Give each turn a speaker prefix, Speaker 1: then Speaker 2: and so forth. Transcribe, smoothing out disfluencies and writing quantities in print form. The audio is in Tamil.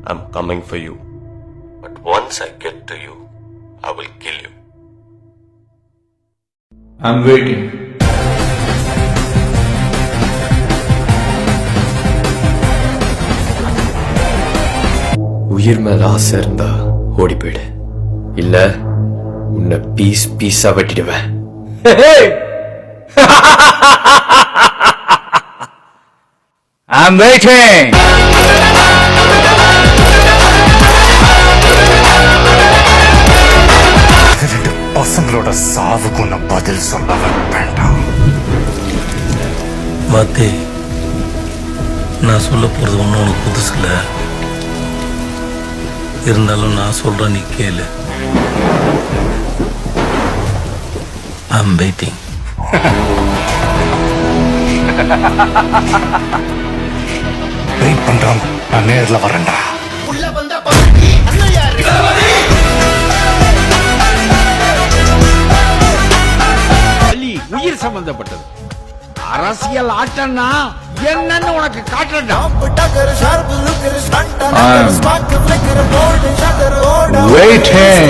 Speaker 1: I'm coming for you. But once I get to you, I will kill you.
Speaker 2: I'm waiting.
Speaker 1: உயிர் மேல ஆசை இருந்தா ஓடி போயிடு, இல்ல உன்னை பீஸ் பீஸா வெட்டிடுவேன்.
Speaker 2: I'm waiting.
Speaker 3: ரெண்டு பசங்களோட சாவுக்கு நான் பதில் சொல்ல வேண்டாம்.
Speaker 4: மாத்தி, நான் சொல்ல போறது ஒன்றும் உனக்கு புதுசு இல்லை. இருந்தாலும் நான் சொல்றேன், நீ கேளு. I'm waiting.
Speaker 3: வெயிட் பண்றோம், நான் நேர்ல வரேன்டா.
Speaker 5: உயிர் சம்பந்தப்பட்டது அரசியல் ஆட்டம்னா என்னன்னு உனக்கு காட்டுறா.
Speaker 2: I'm waiting.